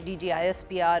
DGISPR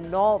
9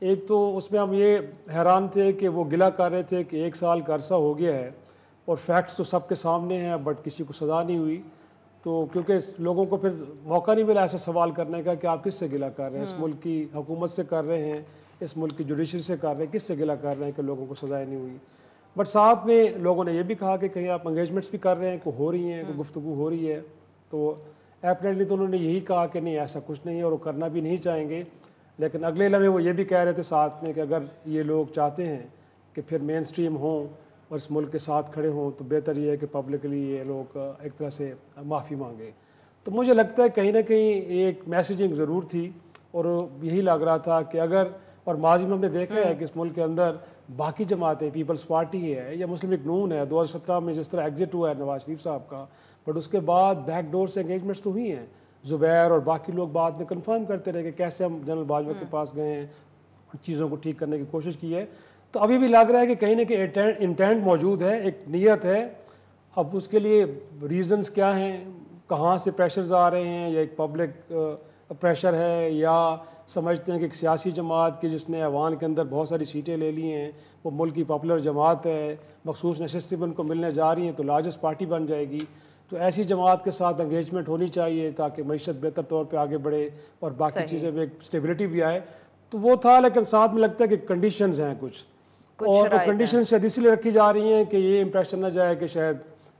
ایک تو اس میں ہم یہ حیران تھے کہ وہ گلہ کر رہے تھے کہ 1 سال کا عرصہ ہو گیا ہے اور فیکٹس تو سب کے سامنے ہیں بٹ کسی کو سزا نہیں ہوئی، تو کیونکہ لوگوں کو پھر موقع نہیں ملا ایسا سوال کرنے کا کہ آپ کس سے گلہ کر رہے ہیں، اس ملک کی حکومت سے کر رہے ہیں، اس ملک کی جوڈیشری سے کر رہے ہیں، کس سے گلہ کر رہے ہیں کہ لوگوں کو سزائیں نہیں ہوئی. بٹ ساتھ میں لوگوں نے یہ بھی کہا کہ کہیں آپ انگیجمنٹس بھی کر رہے ہیں، کوئی ہو رہی ہیں، کوئی گفتگو ہو رہی ہے، تو ایپریٹلی تو انہوں نے یہی کہا کہ نہیں ایسا کچھ نہیں ہے اور وہ کرنا بھی نہیں چاہیں گے. لیکن اگلے لمحے وہ یہ بھی کہہ رہے تھے ساتھ میں کہ اگر یہ لوگ چاہتے ہیں کہ پھر مین سٹریم ہوں اور اس ملک کے ساتھ کھڑے ہوں تو بہتر یہ ہے کہ پبلکلی یہ لوگ ایک طرح سے معافی مانگے. تو مجھے لگتا ہے کہیں نہ کہیں ایک میسیجنگ ضرور تھی اور یہی لگ رہا تھا کہ اگر، اور ماضی میں ہم نے دیکھا ہے کہ اس ملک کے اندر باقی جماعتیں، پیپلز پارٹی ہے یا مسلم لیگ نون ہے، 2017 میں جس طرح ایگزٹ ہوا ہے نواز شریف صاحب کا، بٹ اس کے بعد بیک ڈور سے انگیجمنٹس تو ہوئی ہیں. زبیر اور باقی لوگ بعد میں کنفرم کرتے رہے کہ کیسے ہم جنرل باجوہ کے پاس گئے ہیں، چیزوں کو ٹھیک کرنے کی کوشش کی ہے. تو ابھی بھی لگ رہا ہے کہ کہیں نہ کہیں انٹینٹ موجود ہے، ایک نیت ہے. اب اس کے لیے ریزنز کیا ہیں، کہاں سے پریشرز آ رہے ہیں، یا ایک پبلک پریشر ہے، یا سمجھتے ہیں کہ ایک سیاسی جماعت کی جس نے ایوان کے اندر بہت ساری سیٹیں لے لی ہیں، وہ ملک کی پاپولر جماعت ہے، مخصوص نشستیں ان کو ملنے جا رہی ہیں تو لارجسٹ پارٹی بن جائے گی، تو ایسی جماعت کے ساتھ انگیجمنٹ ہونی چاہیے تاکہ معیشت بہتر طور پہ آگے بڑھے اور باقی چیزیں بھی ایک اسٹیبلٹی بھی آئے. تو وہ تھا، لیکن ساتھ میں لگتا ہے کہ کنڈیشنز ہیں کچھ اور کنڈیشنز شاید اس لیے رکھی جا رہی ہیں کہ یہ امپریشن نہ جائے کہ شاید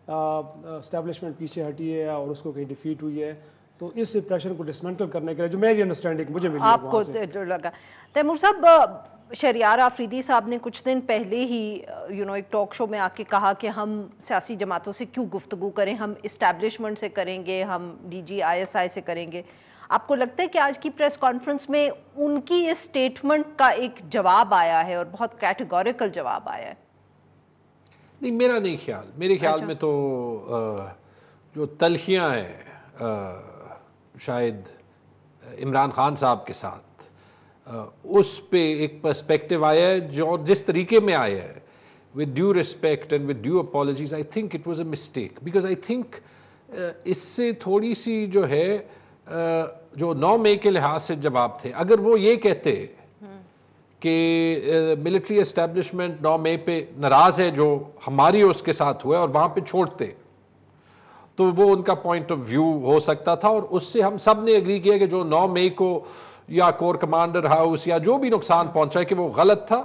اسٹیبلشمنٹ پیچھے ہٹی ہے اور اس کو کہیں ڈیفیٹ ہوئی ہے. تو اس پریشر کو ڈسمنٹل کرنے کے لیے جو میری انڈرسٹینڈنگ مجھے ملی آپ کو جو لگا. تیمور صاحب، شہریار آفریدی صاحب نے کچھ دن پہلے ہی ایک ٹاک شو میں آ کے کہا کہ ہم سیاسی جماعتوں سے کیوں گفتگو کریں، ہم اسٹیبلشمنٹ سے کریں گے، ہم DGISI سے کریں گے. آپ کو لگتا ہے کہ آج کی پریس کانفرنس میں ان کی اس سٹیٹمنٹ کا ایک جواب آیا ہے اور بہت کیٹیگوریکل جواب آیا ہے؟ نہیں، میرا نہیں خیال. میرے خیال میں تو جو تلخیاں ہیں شاید عمران خان صاحب کے ساتھ، اس پہ ایک پرسپیکٹیو آیا ہے جو جس طریقے میں آیا ہے، with due respect and with due apologies, I think it was a mistake, because I think اس سے تھوڑی سی جو ہے جو 9 مئی کے لحاظ سے جواب تھے، اگر وہ یہ کہتے کہ ملٹری اسٹیبلشمنٹ 9 مئی پہ ناراض ہے جو ہماری اس کے ساتھ ہوا ہے، اور وہاں پہ چھوڑتے، تو وہ ان کا پوائنٹ آف ویو ہو سکتا تھا، اور اس سے ہم سب نے اگری کیا کہ جو 9 مئی کو یا کور کمانڈر ہاؤس یا جو بھی نقصان پہنچا کہ وہ غلط تھا.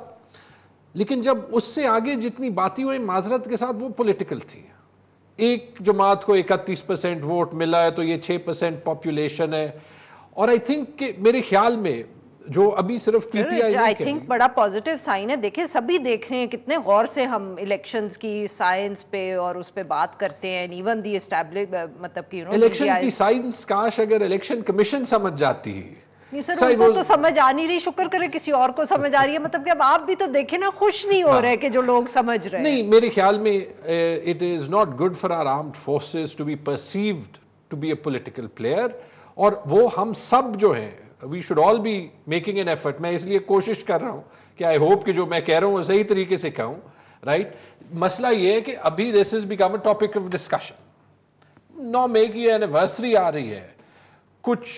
لیکن جب اس سے آگے جتنی باتیں ہوئی معذرت کے ساتھ وہ پولیٹیکل تھی. ایک جماعت کو 31% ووٹ ملا ہے تو یہ 6% پاپولیشن ہے، اور آئی تھنک کہ میرے خیال میں جو ابھی صرف پی ٹی آئی بڑا پازیٹیو سائن ہے. دیکھیں سبھی دیکھ رہے ہیں کتنے غور سے ہم الیکشنز کی سائنس پہ اور اس پہ بات کرتے ہیں. ایون دی مطلب کہ الیکشن کی سائنس کاش اگر الیکشن کمیشن سمجھ جاتی. سر ان کو تو سمجھ آ نہیں رہی، شکر کرے کسی اور کو سمجھ آ رہی ہے. مطلب کہ اب آپ بھی تو دیکھیں نا، خوش نہیں ہو رہے کہ جو لوگ سمجھ رہے ہیں. نہیں، میرے خیال میں it is not good for our armed forces to be perceived to be a political player. اور وہ ہم سب جو ہیں we should all be making an effort. میں اس لیے کوشش کر رہا ہوں کہ I hope کہ جو میں کہہ رہا ہوں وہ صحیح طریقے سے کہوں. رائٹ، مسئلہ یہ ہے کہ ابھی this has become a topic of discussion. 9 مئی کی اینیورسری آ رہی ہے، کچھ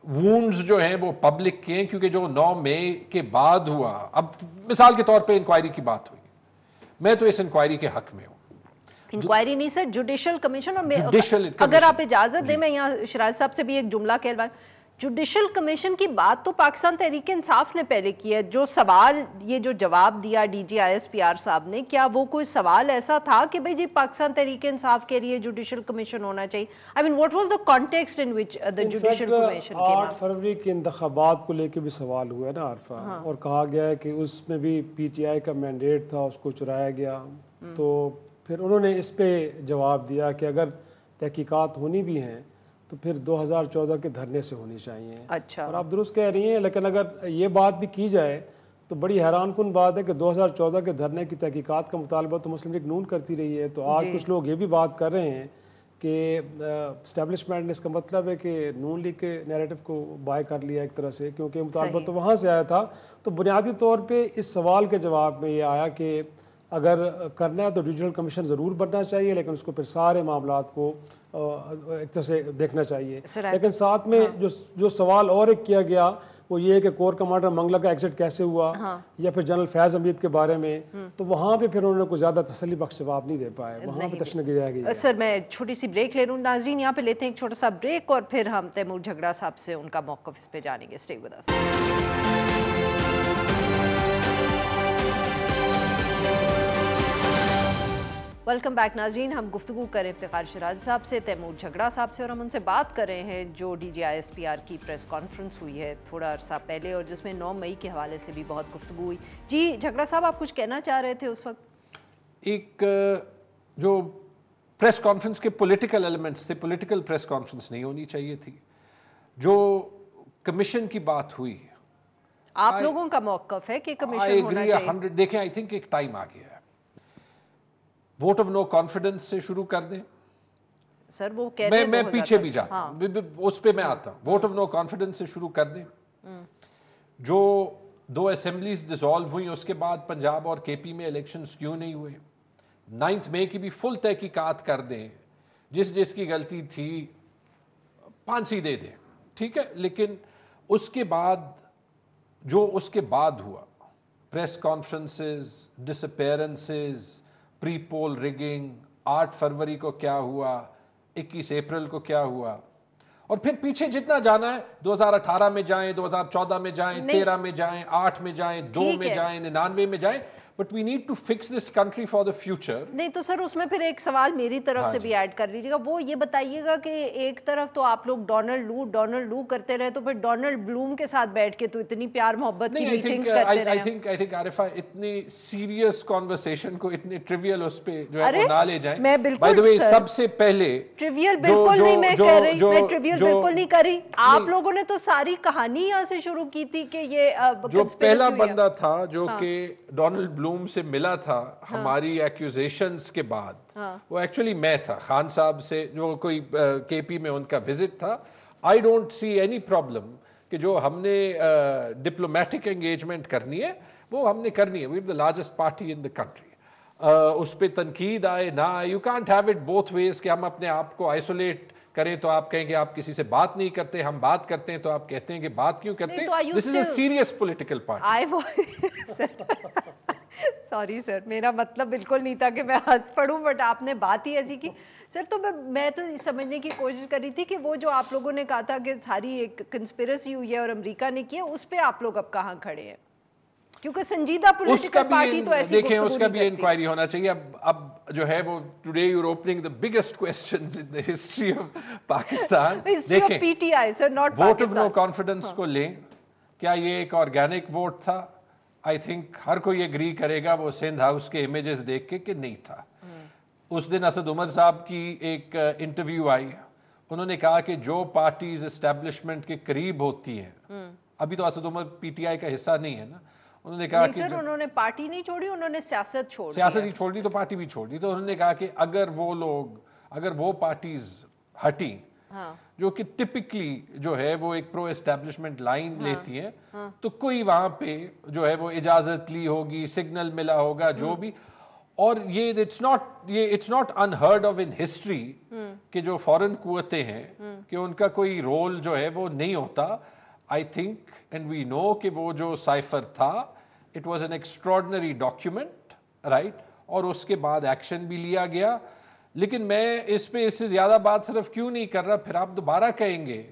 وونڈز جو ہیں وہ پبلک کے ہیں کیونکہ جو 9 مئی کے بعد ہوا. اب مثال کے طور پہ انکوائری کی بات ہوئی، میں تو اس انکوائری کے حق میں ہوں. انکوائری نہیں سر، جوڈیشل کمیشن. اور اگر آپ اجازت دیں میں یہاں شراز صاحب سے بھی ایک جملہ کہلوا. جوڈیشل کمیشن کی بات تو پاکستان تحریک انصاف نے پہلے کی ہے. جو سوال یہ جو جواب دیا DGISPR صاحب نے، کیا وہ کوئی سوال ایسا تھا کہ بھئی جی پاکستان تحریک انصاف کے لیے جوڈیشل کمیشن ہونا چاہیے؟ I mean what was the context in which the judicial commission came up? 8 فروری کے انتخابات کو لے کے بھی سوال ہوا ہے نا عارفہ، اور کہا گیا ہے کہ اس میں بھی PTI کا مینڈیٹ تھا، اس کو چرایا گیا. تو پھر انہوں نے اس پہ جواب دیا کہ اگر تحقیقات ہونی بھی ہیں تو پھر 2014 کے دھرنے سے ہونی چاہیے. اچھا، اور آپ درست کہہ رہی ہیں، لیکن اگر یہ بات بھی کی جائے تو بڑی حیران کن بات ہے کہ 2014 کے دھرنے کی تحقیقات کا مطالبہ تو مسلم لیگ نون کرتی رہی ہے. تو آج کچھ لوگ یہ بھی بات کر رہے ہیں کہ اسٹیبلشمنٹ نے اس کا مطلب ہے کہ نون لیگ کے نیریٹو کو بائی کر لیا ایک طرح سے، کیونکہ مطالبہ تو وہاں سے آیا تھا. تو بنیادی طور پہ اس سوال کے جواب میں یہ آیا کہ اگر کرنا ہے تو جوڈیشل کمیشن ضرور بننا چاہیے، لیکن اس کو پھر سارے معاملات کو ایک طرح سے دیکھنا چاہیے. لیکن ساتھ میں جو سوال اور ایک کیا گیا وہ یہ ہے کہ کور کمانڈر منگلا کا ایگزٹ کیسے ہوا یا پھر جنرل فیض حمید کے بارے میں، تو وہاں پہ پھر انہوں نے کوئی زیادہ تسلی بخش جواب نہیں دے پائے، وہاں پہ تشنگی رہ گئی۔ سر میں چھوٹی سی بریک لے لوں، ناظرین یہاں پہ لیتے ہیں ایک چھوٹا سا بریک اور پھر ہم تیمور جھگڑا صاحب سے ان کا موقف اس پہ جانیں گے۔ Stay with us. Welcome back ناظرین، ہم گفتگو کریں افتخار شیرازی صاحب سے، تیمور جھگڑا صاحب سے، اور ہم ان سے بات کر رہے ہیں جو DGISPR کی پریس کانفرنس ہوئی ہے تھوڑا عرصہ پہلے، اور جس میں 9 مئی کے حوالے سے بھی بہت گفتگو ہوئی۔ جی جھگڑا صاحب، آپ کچھ کہنا چاہ رہے تھے اس وقت؟ ایک جو پریس کانفرنس کے پولیٹیکل ایلیمنٹس تھے، پولیٹیکل پریس کانفرنس نہیں ہونی چاہیے تھی۔ جو کمیشن کی بات ہوئی، آپ لوگوں کا موقف ہے کہ کمیشن ہونا چاہیے؟ دیکھیں آئی تھنک ایک ٹائم آ گیا ہے، ووٹ آف نو کانفیڈنس سے شروع کر دیں۔ سر وہ کہتے ہیں میں پیچھے بھی جاتا ہوں، اس پہ میں آتا ہوں۔ ووٹ آف نو کانفیڈنس سے شروع کر دیں۔ جو 2 اسمبلیز ڈیزالو ہوئی، اس کے بعد پنجاب اور KP میں الیکشنز کیوں نہیں ہوئے؟ 9 مئی کی بھی فل تحقیقات کر دیں، جس کی غلطی تھی پھانسی دے دیں، ٹھیک ہے۔ لیکن اس کے بعد جو اس کے بعد ہوا، پریس کانفرنسز، ڈس اپیئرنسز، پری پول ریگنگ، 8 فروری کو کیا ہوا، 21 اپریل کو کیا ہوا، اور پھر پیچھے جتنا جانا ہے 2018 میں جائیں، 2014 میں جائیں، 13 میں جائیں، 8 میں جائیں، 2 میں جائیں، 99 میں جائیں، but we need to fix this country for the future. نہیں تو سر اس میں پھر ایک سوال میری طرف سے بھی ایڈ کر لیجیے گا، وہ یہ بتائیے گا کہ ایک طرف تو آپ لوگ ڈونلڈ لو کرتے رہے، تو پھر ڈونلڈ بلوم کے ساتھ بیٹھ کے تو اتنی پیار محبت کی میٹنگز کرتے رہے۔ I think عارفہ اتنی سیریس کانورسیشن کو اتنے ٹریویل اس پہ جو ہے وہ نہ لے جائیں۔ بائی دی وے سب سے پہلے ٹریویل بالکل نہیں میں کہہ رہی، میں ٹریویل بالکل نہیں کر رہی، آپ لوگوں نے تو ساری کہانی یہاں سے شروع کی تھی کہ یہ جو پہلا بندہ تھا جو کہ ڈونلڈ بلوم سے ملا تھا ہماری ایکیوزیشنز کے بعد، وہ ایکچولی میں تھا، خان صاحب سے جو کوئی KP میں ان کا وزٹ تھا۔ I don't see any problem کہ جو ہم نے ڈپلومیٹک انگیجمنٹ کرنی ہے وہ ہم نے کرنی ہے۔ We are the largest party in the country. اس پہ تنقید آئے نہ آئے، you can't have it both ways کہ ہم اپنے آپ کو آئسولیٹ کریں تو آپ کہیں کہ آپ کسی سے بات نہیں کرتے، ہم بات کرتے ہیں تو آپ کہتے ہیں کہ بات کیوں کرتے ہیں۔ This is a serious political party. Sorry sir, میرا مطلب بالکل نہیں تھا کہ میں ہنس پڑوں، بٹ آپ نے بات ہی ایسی کی سر، تو میں تو سمجھنے کی کوشش کر رہی تھی کہ وہ جو آپ لوگوں نے کہا تھا کہ ساری ایک کنسپیرسی ہوئی ہے اور امریکہ نے کی ہے، اس پہ آپ لوگ اب کہاں کھڑے ہیں؟ کیونکہ سنجیدہ پولیٹیکل پارٹی تو ایسی دیکھیں اس کا بھی انکوائری ہونا چاہیے۔ اب جو ہے وہ today you are opening the biggest questions in the history of Pakistan. دیکھیں PTI sir, not Pakistan. Vote of no confidence کو لیں، کیا یہ ایک آرگینک ووٹ تھا؟ آئی تھنک ہر کوئی ایگری کرے گا وہ سندھ ہاؤس کے امیجز دیکھ کے کہ نہیں تھا۔ اس دن اسد عمر صاحب کی ایک انٹرویو آئی، انہوں نے کہا کہ جو پارٹیز اسٹیبلشمنٹ کے قریب ہوتی ہیں، ابھی تو اسد عمر PTI کا حصہ نہیں ہے نا، انہوں نے کہا کہ انہوں نے پارٹی نہیں چھوڑی، انہوں نے سیاست چھوڑ دی، سیاست ہی چھوڑ دی تو پارٹی بھی چھوڑ دی۔ تو انہوں نے کہا کہ اگر وہ پارٹیز ہٹی جو کہ ٹپکلی جو ہے وہ ایک پرو اسٹیبلشمنٹ لائن لیتی ہیں، تو کوئی وہاں پہ جو ہے وہ اجازت لی ہوگی، سگنل ملا ہوگا، جو بھی، اور یہ it's not unheard of in history کہ جو فورن قوتیں ہیں کہ ان کا کوئی رول جو ہے وہ نہیں ہوتا۔ آئی تھنک اینڈ وی نو کہ وہ جو سائفر تھا it was an extraordinary document, right, اور اس کے بعد ایکشن بھی لیا گیا۔ لیکن میں اس سے زیادہ بات صرف کیوں نہیں کر رہا، پھر آپ دوبارہ کہیں گے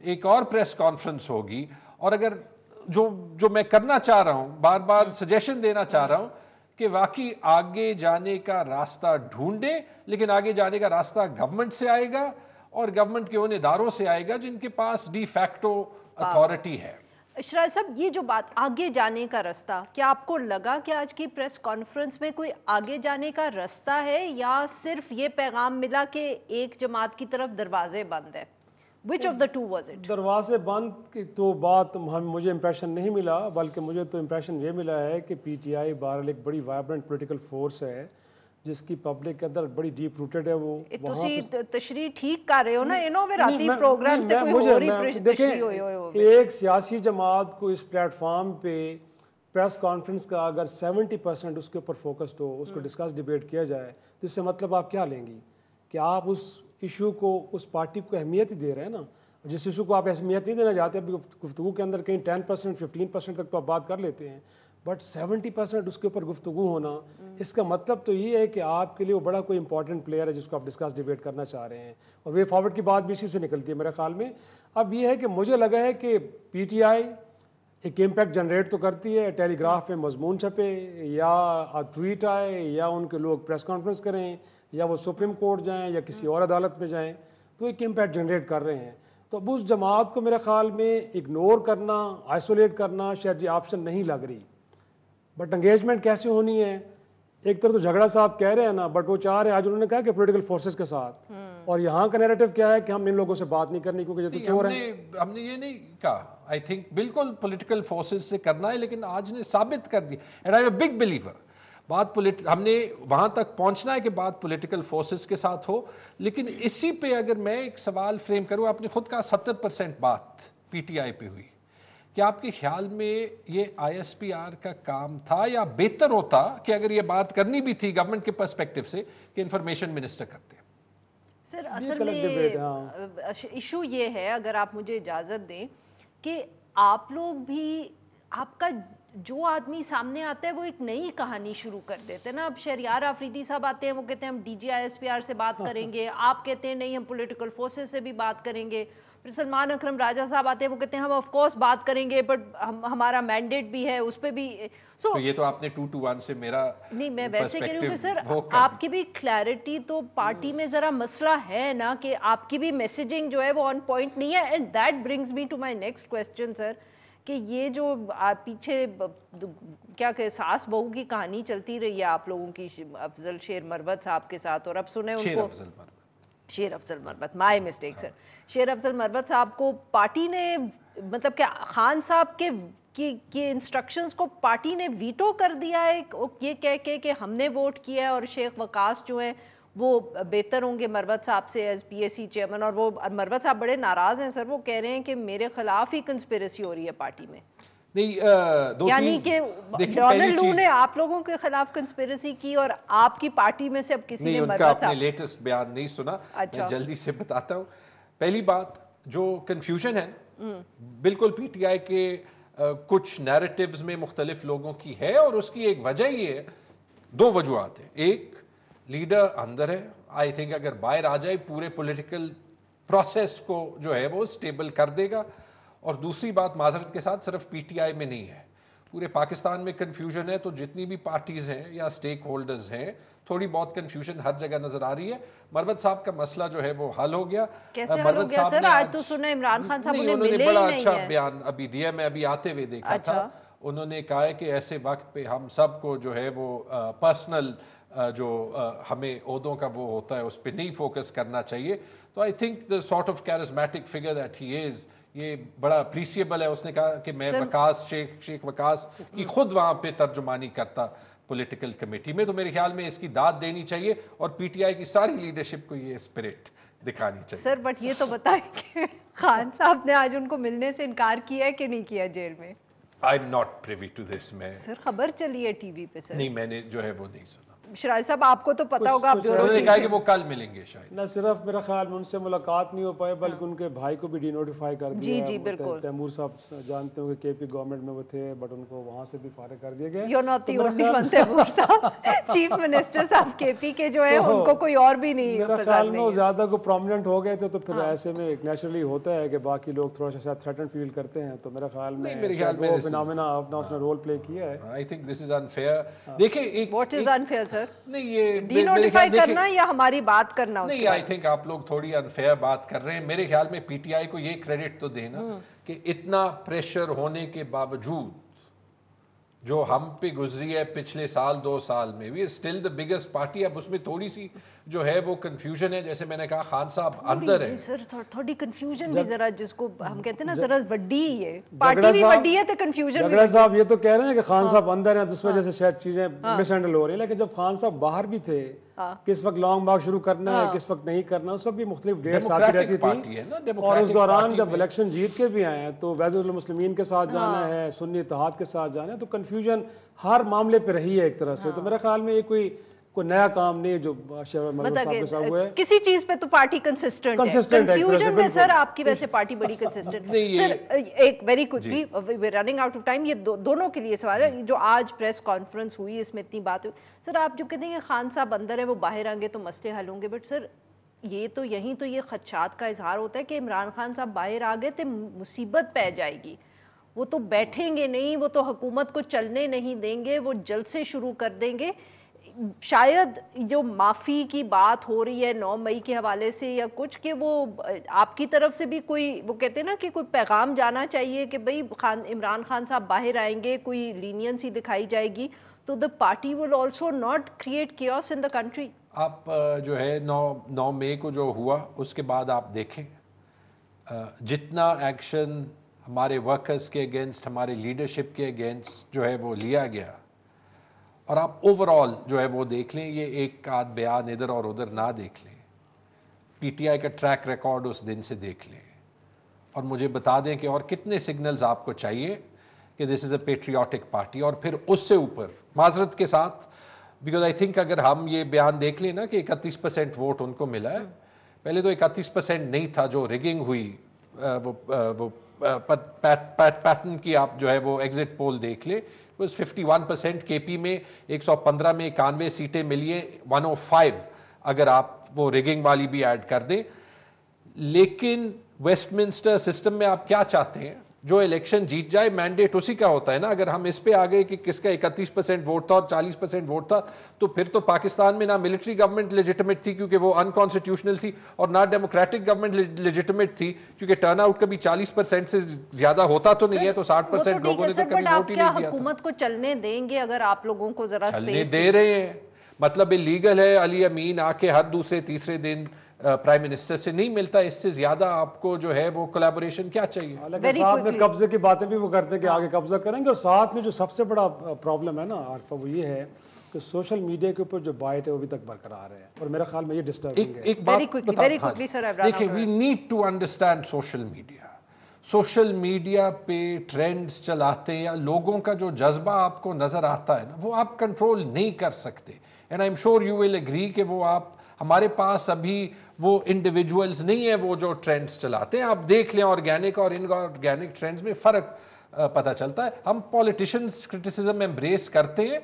ایک اور پریس کانفرنس ہوگی، اور اگر جو میں کرنا چاہ رہا ہوں، بار بار سجیشن دینا چاہ رہا ہوں کہ واقعی آگے جانے کا راستہ ڈھونڈیں، لیکن آگے جانے کا راستہ گورنمنٹ سے آئے گا اور گورنمنٹ کے ان اداروں سے آئے گا جن کے پاس ڈی فیکٹو اتھارٹی ہے۔ شراز صاحب، یہ جو بات آگے جانے کا راستہ، کیا آپ کو لگا کہ آج کی پریس کانفرنس میں کوئی آگے جانے کا راستہ ہے، یا صرف یہ پیغام ملا کہ ایک جماعت کی طرف دروازے بند ہے؟ Which of the two was it؟ دروازے بند کی تو بات مجھے امپریشن نہیں ملا، بلکہ مجھے تو امپریشن یہ ملا ہے کہ PTI بہرحال ایک بڑی وائبرنٹ پولیٹیکل فورس ہے جس کی پبلک کے اندر بڑی ڈیپ روٹڈ ہے۔ وہ تشریح ٹھیک کر رہے ہو نا، انوویراتی پروگرام سے کوئی اور ہی تشریح ہوئی ہوئی۔ ایک سیاسی جماعت کو اس پلیٹ فارم پہ پریس کانفرنس کا اگر 70% اس کے اوپر فوکسڈ ہو، اس کو ڈسکس ڈیبیٹ کیا جائے، تو اس سے مطلب آپ کیا لیں گی کہ آپ اس ایشو کو، اس پارٹی کو اہمیت ہی دے رہے ہیں نا۔ جس ایشو کو آپ اہمیت نہیں دینا چاہتے، ابھی گفتگو کے اندر کہیں 10%, 15% تک تو آپ بات کر لیتے ہیں، بٹ 70% اس کے اوپر گفتگو ہونا، اس کا مطلب تو یہ ہے کہ آپ کے لیے وہ بڑا کوئی امپورٹنٹ پلیئر ہے جس کو آپ ڈسکس ڈیبیٹ کرنا چاہ رہے ہیں، اور وے فارورڈ کی بات بھی اسی سے نکلتی ہے میرے خیال میں۔ اب یہ ہے کہ مجھے لگا ہے کہ پی ٹی آئی ایک امپیکٹ جنریٹ تو کرتی ہے، ٹیلی گراف میں مضمون چھپے یا ٹویٹ آئے یا ان کے لوگ پریس کانفرنس کریں یا وہ سپریم کورٹ جائیں یا کسی اور عدالت میں جائیں، تو ایک امپیکٹ جنریٹ کر رہے ہیں۔ تو اب اس جماعت کو میرے خیال میں اگنور کرنا، آئسولیٹ کرنا شاید یہ آپشن نہیں لگ رہی، بٹ انگیجمنٹ کیسے ہونی ہے؟ ایک طرف تو جھگڑا صاحب کہہ رہے ہیں نا، بٹ وہ چاہ رہے ہیں، آج انہوں نے کہا کہ پولیٹیکل فورسز کے ساتھ، اور یہاں کا نیریٹو کیا ہے کہ ہم ان لوگوں سے بات نہیں کرنی کیونکہ یہ تو چور ہیں۔ ہم نے یہ نہیں کہا، آئی تھنک بالکل پولیٹیکل فورسز سے کرنا ہے، لیکن آج نے ثابت کر دی، and I am a big believer, بات ہم نے وہاں تک پہنچنا ہے کہ بات پولیٹیکل فورسز کے ساتھ ہو، لیکن اسی پہ اگر میں ایک سوال فریم کروں، آپ نے خود کہا 70% بات پی ٹی آئی پہ ہوئی، کیا آپ کے خیال میں یہ آئی ایس پی آر کا کام تھا، یا بہتر ہوتا کہ اگر یہ بات کرنی بھی تھی گورنمنٹ کے پرسپیکٹو سے کہ انفارمیشن منسٹر کرتے؟ سر اصل میں ایشو یہ ہے، اگر آپ مجھے اجازت دیں، کہ آپ لوگ بھی، آپ کا جو آدمی سامنے آتا ہے وہ ایک نئی کہانی شروع کر دیتے ہیں نا۔ اب شہریار آفریدی صاحب آتے ہیں، وہ کہتے ہیں ہم D G I S P R سے بات کریں گے، آپ کہتے ہیں نہیں ہم پولیٹیکل فورسز سے بھی بات کریں گے، پھر سلمان اکرم راجہ صاحب آتے ہیں، وہ کہتے ہیں ہم آف کورس بات کریں گے، بٹ ہمارا مینڈیٹ بھی ہے، اس پہ بھی۔ تو یہ تو آپ نے 2 to 1 سے میرا نہیں، میں ویسے کہہ رہی ہوں کہ سر آپ کی بھی کلیئرٹی تو پارٹی میں ذرا مسئلہ ہے نا، کہ آپ کی بھی میسیجنگ جو ہے وہ آن پوائنٹ نہیں ہے، and that brings me to my next question sir, کہ یہ جو پیچھے کیا کہ ساس بہو کی کہانی چلتی رہی ہے آپ لوگوں کی افضل شیر مروت صاحب کے ساتھ، اور اب سنیں ان کو شیر افضل مروت، مائی مسٹیک سر، شیر افضل مروت صاحب کو پارٹی نے، مطلب کہ خان صاحب کے انسٹرکشنز کو پارٹی نے ویٹو کر دیا ہے، یہ کہہ کے کہ ہم نے ووٹ کیا ہے اور شیخ وقاص جو ہیں وہ بہتر ہوں گے مروت صاحب سے as P S C chairman, اور وہ مروت صاحب بڑے ناراض ہیں سر، وہ کہہ رہے ہیں کہ میرے خلاف ہی کنسپیریسی ہو رہی ہے پارٹی میں، یعنی کہ ڈونلڈ لو نے آپ لوگوں کے خلاف کنسپیریسی کی اور آپ کی پارٹی میں سے اب کسی نے مروت صاحب۔ آپ نے لیٹسٹ بیان نہیں سنا، میں جلدی سے بتاتا ہوں۔ پہلی بات جو کنفیوژن ہے بالکل پی ٹی آئی کے کچھ نیریٹیوز میں مختلف لوگوں کی ہے، اور اس کی ایک وجہ یہ ہے، 2 وجوہات ہیں۔ ایک، لیڈر اندر ہے، آئی تھنک اگر باہر آ جائے پورے پولیٹیکل پروسیس کو جو ہے وہ سٹیبل کر دے گا، اور دوسری بات معذرت کے ساتھ صرف پی ٹی آئی میں نہیں ہے، پورے پاکستان میں کنفیوژن ہے، تو جتنی بھی پارٹیز ہیں یا سٹیک ہولڈرز ہیں، تھوڑی بہت کنفیوژن ہر جگہ نظر آ رہی ہے۔ مروت صاحب کا مسئلہ جو ہے وہ حل ہو گیا۔ کیسے حل ہو گیا سر؟ آج تو سنا عمران خان صاحب انہیں ملے ہی نہیں ہیں۔ بڑا اچھا بیان ابھی دیا، میں ابھی آتے ہوئے دیکھا تھا، انہوں نے کہا ہے کہ ایسے وقت پہ ہم سب کو جو ہے وہ پرسنل جو ہمیں عہدوں کا وہ ہوتا ہے اس پہ نہیں فوکس کرنا چاہیے۔ تو I think the sort of charismatic figure that he is, یہ بڑا اپریسیبل ہے۔ اس نے کہا کہ میں وقاص شیخ وقاص کی خود وہاں پہ ترجمانی کرتا پولیٹیکل کمیٹی میں، تو میرے خیال میں اس کی داد دینی چاہیے، اور پی ٹی آئی کی ساری لیڈرشپ کو یہ اسپرٹ دکھانی چاہیے۔ سر بٹ یہ تو بتائیں کہ خان صاحب نے آج ان کو ملنے سے انکار کیا ہے کہ نہیں کیا جیل میں؟ I'm not privy to this. میں سر خبر چلی ہے ٹی وی پہ سر، نہیں، میں نے جو ہے وہ نہیں سنا۔ شرائی صاحب آپ کو تو پتا ہوگا، انہوں نے کہا کہ وہ کل ملیں گے شاید۔ نہ صرف میرا خیال میں ان سے ملاقات نہیں ہو پائے، بلکہ ان کے بھائی کو بھی ڈی نوٹیفائی کر دیا۔ جی بالکل، تیمور صاحب جانتے ہوں کہ کے پی گورنمنٹ میں وہ تھے، بٹ ان کو وہاں سے بھی فارغ کر دیا گیا۔ You are not the only one, Taimur صاحب چیف منسٹر صاحب کے پی کے جو ہے ان کو کوئی اور بھی نہیں۔ میرا خیال میں وہ زیادہ کو پرومیننٹ ہو گئے تھے، تو پھر ایسے میں ایک نیچرلی ہوتا ہے کہ باقی لوگ تھوڑا سا تھریٹن فیل کرتے ہیں، تو میرا خیال میں وہ فینامنا اپنا اس نے رول پلے کیا ہے۔ I think this is unfair. دیکھیں واٹ از انفیئر سر؟ نہیں، یہ ڈی نوٹیفائی کرنا یا ہماری بات کرنا؟ نہیں، آئی تھنک آپ لوگ تھوڑی انفیئر بات کر رہے ہیں۔ میرے خیال میں پی ٹی آئی کو یہ کریڈٹ تو دینا کہ اتنا پریشر ہونے کے باوجود جو ہم پہ گزری ہے پچھلے سال 2 سال میں، we still the biggest party. اب اس میں تھوڑی سی جو ہے وہ کنفیوژن ہے، جیسے میں نے کہا خان صاحب اندر ہے سر، تھوڑی کنفیوژن بھی ذرا، جس کو ہم کہتے ہیں نا ذرا بڑی ہے پارٹی بھی بڑی ہے تو کنفیوژن بھی۔ جھگڑا صاحب یہ تو کہہ رہے ہیں کہ خان صاحب اندر ہیں تو اس وجہ سے شاید چیزیں مس ہینڈل ہو رہی ہیں، لیکن جب خان صاحب باہر بھی تھے، کس وقت لانگ مارچ شروع کرنا ہے کس وقت نہیں کرنا، اس وقت بھی مختلف ڈیٹس آتی رہتی تھی، اور اس دوران جب الیکشن جیت کے بھی آئے ہیں تو وحدت المسلمین کے ساتھ جانا ہے، سنی اتحاد کے ساتھ جانا ہے، تو کنفیوژن ہر معاملے پہ رہی ہے ایک طرح سے۔ تو میرے خیال میں یہ کوئی کوئی نیا کام نہیں ہے جو شہباز محمود صاحب کے ساتھ ہوا ہے. کسی چیز پہ تو پارٹی کنسسٹنٹ ہے. کنفیوژن میں سر آپ کی ویسے پارٹی بڑی کنسسٹنٹ. سر ایک very quickly running out of time, یہ دونوں کے لیے سوال ہے. جو آج پریس کانفرنس ہوئی اس میں اتنی بات ہوئی, سر آپ جو کہتے ہیں کہ خان صاحب اندر ہے وہ باہر آئیں گے تو مسئلے حل ہوں گے, بٹ سر یہ تو یہیں تو یہ خدشات کا اظہار ہوتا ہے کہ عمران خان صاحب باہر آ گئے تو مصیبت پہ جائے گی. وہ تو بیٹھیں گے نہیں, وہ تو حکومت کو چلنے نہیں دیں گے, وہ جلسے شروع کر دیں گے. شاید جو معافی کی بات ہو رہی ہے 9 مئی کے حوالے سے یا کچھ, کہ وہ آپ کی طرف سے بھی کوئی, وہ کہتے ہیں نا کہ کوئی پیغام جانا چاہیے کہ بھئی عمران خان صاحب باہر آئیں گے, کوئی لینینسی دکھائی جائے گی تو the party will also not create chaos in the country. آپ جو ہے 9 مئی کو جو ہوا اس کے بعد آپ دیکھیں جتنا ایکشن ہمارے ورکرز کے اگینسٹ, ہمارے لیڈرشپ کے اگینسٹ جو ہے وہ لیا گیا, اور آپ اوور آل جو ہے وہ دیکھ لیں, یہ ایک آدھ بیان ادھر اور ادھر نہ دیکھ لیں, پی ٹی آئی کا ٹریک ریکارڈ اس دن سے دیکھ لیں اور مجھے بتا دیں کہ اور کتنے سگنلز آپ کو چاہیے کہ دس از اے پیٹریوٹک پارٹی. اور پھر اس سے اوپر معذرت کے ساتھ, بیکاز آئی تھنک اگر ہم یہ بیان دیکھ لیں نا کہ 31% ووٹ ان کو ملا ہے, پہلے تو 31% نہیں تھا, جو ریگنگ ہوئی وہ پیٹرن کی آپ جو ہے وہ ایگزٹ پول دیکھ لیں, 51%. کے پی میں 115 میں 91 سیٹیں ملی ہیں, 105 اگر آپ وہ ریگنگ والی بھی ایڈ کر دیں. لیکن ویسٹ منسٹر سسٹم میں آپ کیا چاہتے ہیں, جو الیکشن جیت جائے مینڈیٹ اسی کا ہوتا ہے نا. اگر ہم اس پہ آ گئے کہ کس کا 31% ووٹ تھا اور 40% ووٹ تھا, تو پھر تو پاکستان میں نہ ملٹری گورنمنٹ لیجٹمیٹ تھی کیونکہ وہ انکانسٹیٹیوشنل تھی, اور نہ ڈیموکریٹک گورنمنٹ لیجٹمیٹ تھی کیونکہ ٹرن آؤٹ کبھی 40% سے زیادہ ہوتا تو نہیں ہے, تو 60% لوگوں نے تو کبھی ووٹ ہی نہیں دیا. حکومت کو چلنے دیں گے اگر آپ لوگوں کو ذرا چلنے دے رہے ہیں, مطلب لیگل ہے. علی امین آ کے ہر دوسرے تیسرے دن پرائم منسٹر سے نہیں ملتا, اس سے زیادہ آپ کو جو ہے وہ کولیبوریشن کیا چاہیے. لیکن ساتھ میں قبضے کی باتیں بھی وہ کرتے ہیں کہ آگے قبضہ کریں گے, اور ساتھ میں جو سب سے بڑا پرابلم ہے نا عارفہ, وہ یہ ہے کہ سوشل میڈیا کے اوپر جو بائٹ ہے وہ بھی تک برقرار ہے, اور میرا خیال میں یہ ڈسٹربنگ ہے. ایک بات دیکھیں, we need to understand social media. Social media پہ ٹرینڈز چلاتے یا لوگوں کا جو جذبہ آپ کو نظر آتا ہے نا, وہ آپ کنٹرول نہیں کر سکتے. And I am sure you will agree کہ وہ آپ, ہمارے پاس ابھی وہ انڈیویجولز نہیں ہیں وہ جو ٹرینڈز چلاتے ہیں. آپ دیکھ لیں آرگینک اور ان آرگینک ٹرینڈز میں فرق پتہ چلتا ہے. ہم پولیٹیشنز کرٹیسزم ایمبریس کرتے ہیں,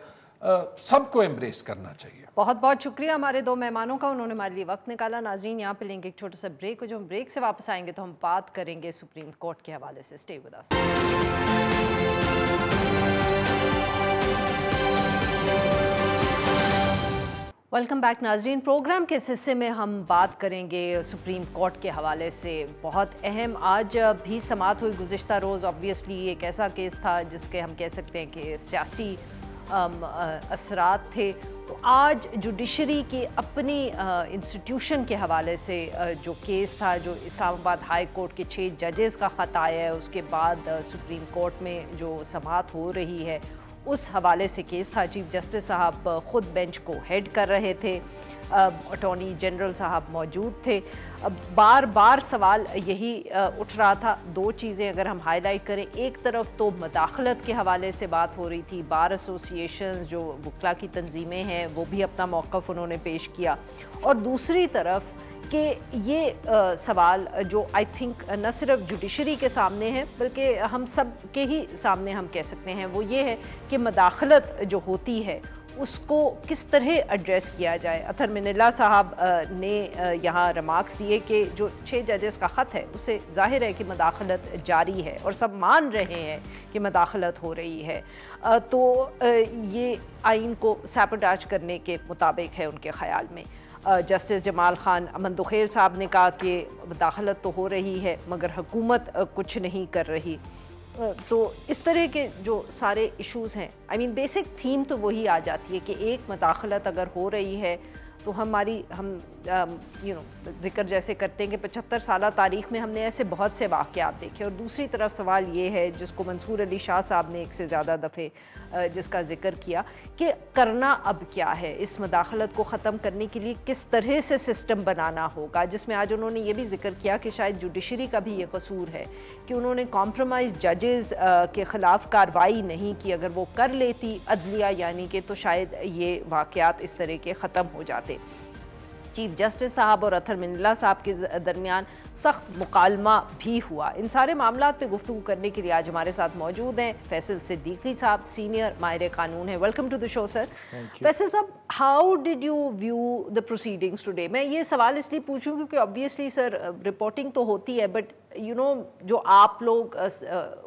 سب کو ایمبریس کرنا چاہیے. بہت بہت شکریہ ہمارے 2 مہمانوں کا, انہوں نے ہمارے لیے وقت نکالا. ناظرین یہاں پہ لیں گے ایک چھوٹا سا بریک, اور جب ہم بریک سے واپس آئیں گے تو ہم بات کریں گے سپریم کورٹ کے حوالے سے. Stay with us. Welcome back ناظرین. پروگرام کے اس حصے میں ہم بات کریں گے سپریم کورٹ کے حوالے سے. بہت اہم آج بھی سماعت ہوئی گزشتہ روز. آبویسلی ایک ایسا کیس تھا جس کے ہم کہہ سکتے ہیں کہ سیاسی اثرات تھے. تو آج جوڈیشری کی اپنی انسٹیٹیوشن کے حوالے سے جو کیس تھا, جو اسلام آباد ہائی کورٹ کے 6 ججز کا خط آیا ہے, اس کے بعد سپریم کورٹ میں جو سماعت ہو رہی ہے, اس حوالے سے کیس تھا. چیف جسٹس صاحب خود بینچ کو ہیڈ کر رہے تھے, اٹارنی جنرل صاحب موجود تھے. بار بار سوال یہی اٹھ رہا تھا. 2 چیزیں اگر ہم ہائی لائٹ کریں, ایک طرف تو مداخلت کے حوالے سے بات ہو رہی تھی, بار ایسوسیشن جو وکلا کی تنظیمیں ہیں وہ بھی اپنا موقف انہوں نے پیش کیا, اور دوسری طرف کہ یہ سوال جو آئی تھنک نہ صرف جوڈیشری کے سامنے ہے بلکہ ہم سب کے ہی سامنے ہم کہہ سکتے ہیں, وہ یہ ہے کہ مداخلت جو ہوتی ہے اس کو کس طرح ایڈریس کیا جائے. اطہر مناللہ صاحب نے یہاں ریمارکس دیے کہ جو 6 ججز کا خط ہے اس سے ظاہر ہے کہ مداخلت جاری ہے, اور سب مان رہے ہیں کہ مداخلت ہو رہی ہے. تو یہ آئین کو سیپوٹاج کرنے کے مطابق ہے ان کے خیال میں. جسٹس جمال خان مندوخیل صاحب نے کہا کہ مداخلت تو ہو رہی ہے مگر حکومت کچھ نہیں کر رہی. تو اس طرح کے جو سارے ایشوز ہیں, آئی مین بیسک تھیم تو وہی آ جاتی ہے کہ ایک مداخلت اگر ہو رہی ہے تو ہم ذکر جیسے کرتے ہیں کہ 75 سالہ تاریخ میں ہم نے ایسے بہت سے واقعات دیکھے. اور دوسری طرف سوال یہ ہے جس کو منصور علی شاہ صاحب نے ایک سے زیادہ دفعے جس کا ذکر کیا کہ کرنا اب کیا ہے, اس مداخلت کو ختم کرنے کے لیے کس طرح سے سسٹم بنانا ہوگا, جس میں آج انہوں نے یہ بھی ذکر کیا کہ شاید جوڈیشری کا بھی یہ قصور ہے کہ انہوں نے کمپرومائز ججز کے خلاف کارروائی نہیں کی. اگر وہ کر لیتی عدلیہ یعنی کہ تو شاید یہ واقعات اس طرح کے ختم ہو جاتے. چیف جسٹس صاحب اور اطہر منلہ صاحب کے درمیان سخت مکالمہ بھی ہوا. ان سارے معاملات پہ گفتگو کرنے کے لیے آج ہمارے ساتھ موجود ہیں فیصل صدیقی صاحب, سینئر ماہر قانون ہیں. Welcome to the show sir. Faisal صاحب, how did you view the proceedings today? میں یہ سوال اس لیے پوچھوں کیونکہ آبویسلی سر رپورٹنگ تو ہوتی ہے بٹ جو آپ لوگ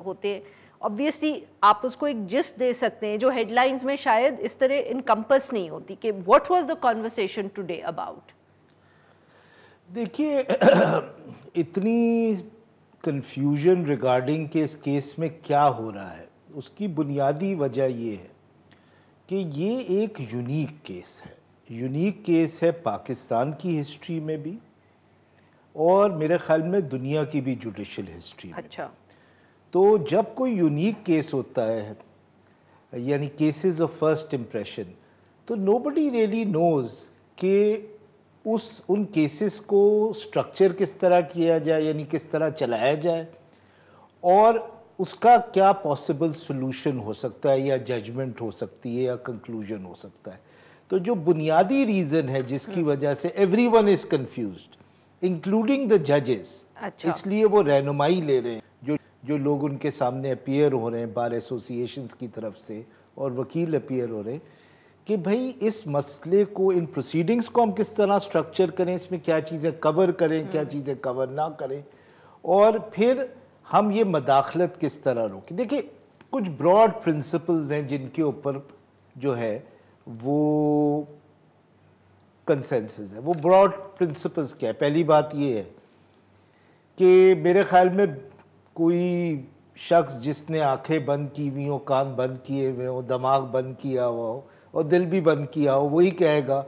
ہوتے ہیں obviously آپ اس کو ایک جسٹ دے سکتے ہیں جو ہیڈ لائنز میں شاید اس طرح انکمپس نہیں ہوتی کہ what was the conversation today about. دیکھیے اتنی کنفیوژن ریگارڈنگ کہ اس کیس میں کیا ہو رہا ہے, اس کی بنیادی وجہ یہ ہے کہ یہ ایک یونیک کیس ہے. یونیک کیس ہے پاکستان کی ہسٹری میں بھی اور میرے خیال میں دنیا کی بھی جوڈیشل ہسٹری میں. اچھا, تو جب کوئی یونیک کیس ہوتا ہے یعنی کیسز آف فرسٹ امپریشن, تو نو بڈی ریئلی نوز کہ ان کیسز کو سٹرکچر کس طرح کیا جائے, یعنی کس طرح چلایا جائے اور اس کا کیا پاسبل سلوشن ہو سکتا ہے یا ججمنٹ ہو سکتی ہے یا کنکلوژن ہو سکتا ہے. تو جو بنیادی ریزن ہے جس کی وجہ سے every one is confused including the ججز, اس لیے وہ رہنمائی لے رہے ہیں جو لوگ ان کے سامنے اپیئر ہو رہے ہیں بار ایسوسیشنز کی طرف سے اور وکیل اپیئر ہو رہے ہیں کہ بھئی اس مسئلے کو, ان پروسیڈنگز کو ہم کس طرح سٹرکچر کریں, اس میں کیا چیزیں کور کریں, کیا چیزیں کور نہ کریں, اور پھر ہم یہ مداخلت کس طرح روکیں. دیکھیں کچھ براڈ پرنسپلز ہیں جن کے اوپر جو ہے وہ کنسنسس ہے. وہ براڈ پرنسپلز کیا ہے؟ پہلی بات یہ ہے کہ میرے خیال میں کوئی شخص جس نے آنکھیں بند کی ہوئی ہوں, کان بند کیے ہوئے ہوں, دماغ بند کیا ہوا ہو اور دل بھی بند کیا ہو, وہی کہے گا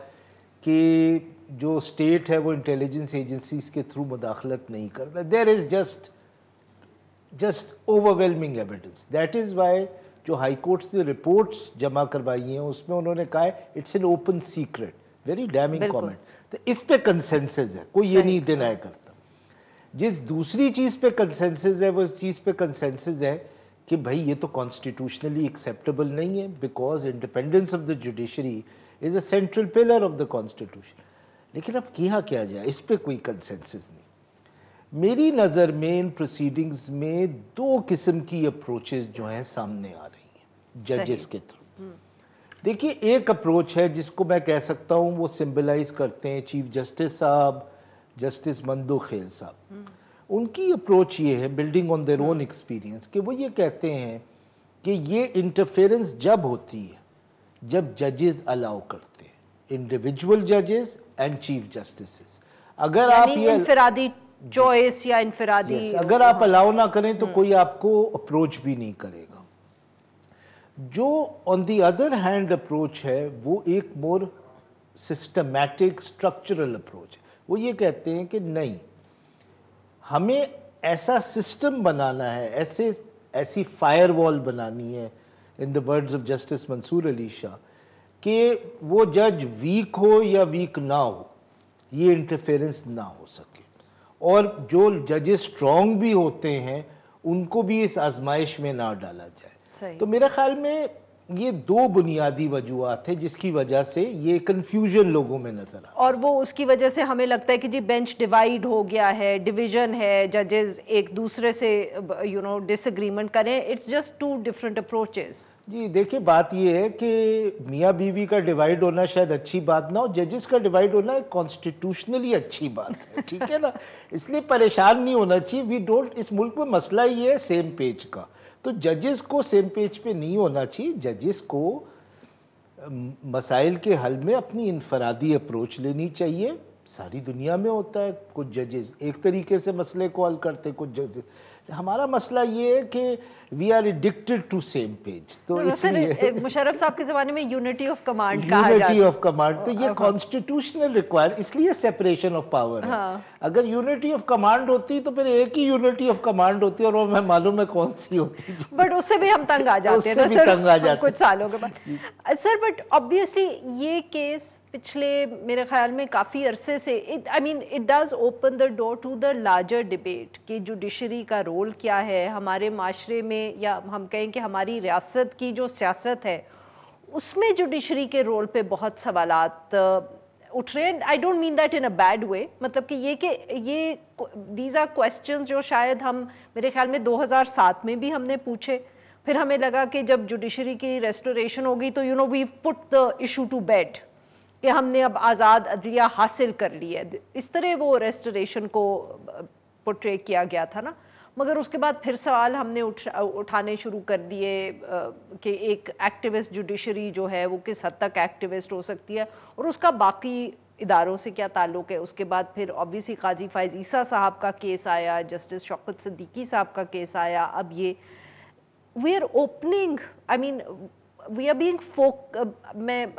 کہ جو اسٹیٹ ہے وہ انٹیلیجنس ایجنسیز کے تھرو مداخلت نہیں کرتا. There is just overwhelming evidence. That is why جو ہائی کورٹس نے رپورٹس جمع کروائی ہیں اس میں انہوں نے کہا ہے it's an open secret, very damning comment. تو اس پہ کنسنسس ہے, کوئی یہ نہیں ڈینائی کرتا. جس دوسری چیز پہ کنسنسس ہے وہ اس چیز پہ کنسنسس ہے کہ بھائی یہ تو کانسٹیٹیوشنلی ایکسیپٹیبل نہیں ہے because independence of the judiciary is a central pillar of the constitution. لیکن اب کیا جائے, اس پہ کوئی کنسنسس نہیں. میری نظر میں ان پروسیڈنگز میں دو قسم کی اپروچز جو ہیں سامنے آ رہی ہیں ججز کے تھرو. دیکھیے ایک اپروچ ہے جس کو میں کہہ سکتا ہوں وہ سمبلائز کرتے ہیں چیف جسٹس صاحب, جسٹس مندو خیل صاحب. ان کی اپروچ یہ ہے building on their own experience کہ وہ یہ کہتے ہیں کہ یہ انٹرفیرنس جب ہوتی ہے جب ججز الاؤ کرتے ہیں, انڈیویجول ججز اینڈ چیف جسٹسز. اگر آپ یہ انفرادی چوائس یا انفرادی اگر آپ الاؤ نہ کریں تو کوئی آپ کو اپروچ بھی نہیں کرے گا. جو آن دی ادر ہینڈ اپروچ ہے وہ ایک مور سسٹمیٹک اسٹرکچرل اپروچ ہے. وہ یہ کہتے ہیں کہ نہیں, ہمیں ایسا سسٹم بنانا ہے, ایسی فائر وال بنانی ہے ان دا ورڈز آف جسٹس منصور علی شاہ کہ وہ جج ویک ہو یا ویک نہ ہو, یہ انٹرفیرنس نہ ہو سکے, اور جو ججز اسٹرانگ بھی ہوتے ہیں ان کو بھی اس آزمائش میں نہ ڈالا جائے. تو میرے خیال میں یہ دو بنیادی وجوہات ہیں جس کی وجہ سے یہ کنفیوژن لوگوں میں نظر آتا ہے. اور وہ اس کی وجہ سے ہمیں لگتا ہے کہ جی بینچ ڈیوائیڈ ہو گیا ہے, ڈویژن ہے, ججز ایک دوسرے سے ڈس ایگریمنٹ کریں. It's just two different approaches. جی دیکھیں بات یہ ہے کہ میاں بیوی کا ڈیوائیڈ ہونا شاید اچھی بات نہ ہو, ججز کا ڈیوائیڈ ہونا ایک کانسٹیٹیوشنلی اچھی بات ہے, ٹھیک ہے نا. اس لیے پریشان نہیں ہونا چاہیے. وی ڈونٹ, اس ملک میں مسئلہ یہ ہے سیم پیج کا, تو ججز کو سیم پیج پہ نہیں ہونا چاہیے. ججز کو مسائل کے حل میں اپنی انفرادی اپروچ لینی چاہیے. ساری دنیا میں ہوتا ہے, کچھ ججز ایک طریقے سے مسئلے کو حل کرتے, کچھ ججز, ہمارا مسئلہ یہ ہے کہ we are addicted to same page. تو اس لیے مشرف صاحب کے زمانے میں یونٹی آف کمانڈ کہا جاتا یونٹی آف کمانڈ, تو یہ کانسٹیٹیوشنل ریکوائر, اس لیے سیپریشن آف پاور ہے. اگر یونٹی آف کمانڈ ہوتی تو پھر ایک ہی یونٹی آف کمانڈ ہوتی اور میں معلوم ہے کون سی ہوتی, بٹ اس سے بھی ہم تنگ آ جاتے ہیں کچھ سالوں کے بعد. سر بٹ آبویسلی یہ کیس پچھلے میرے خیال میں کافی عرصے سے I mean it does open the door to the larger debate کہ جوڈیشری کا رول کیا ہے ہمارے معاشرے میں, یا ہم کہیں کہ ہماری ریاست کی جو سیاست ہے اس میں جوڈیشری کے رول پہ بہت سوالات اٹھ رہے ہیں. I don't mean that in a bad way, مطلب کہ یہ دیز آر کویسچنز جو شاید ہم میرے خیال میں 2007 میں بھی ہم نے پوچھے, پھر ہمیں لگا کہ جب جوڈیشری کی ریسٹوریشن ہوگی تو you know we put the issue to bed کہ ہم نے اب آزاد عدلیہ حاصل کر لی ہے, اس طرح وہ ریسٹوریشن کو پورٹرے کیا گیا تھا نا. مگر اس کے بعد پھر سوال ہم نے اٹھانے شروع کر دیے کہ ایک ایکٹیوسٹ جوڈیشری جو ہے وہ کس حد تک ایکٹیوسٹ ہو سکتی ہے اور اس کا باقی اداروں سے کیا تعلق ہے. اس کے بعد پھر آبویسلی قاضی فائز عیسیٰ صاحب کا کیس آیا, جسٹس شوکت صدیقی صاحب کا کیس آیا, اب یہ we are opening, I mean we are being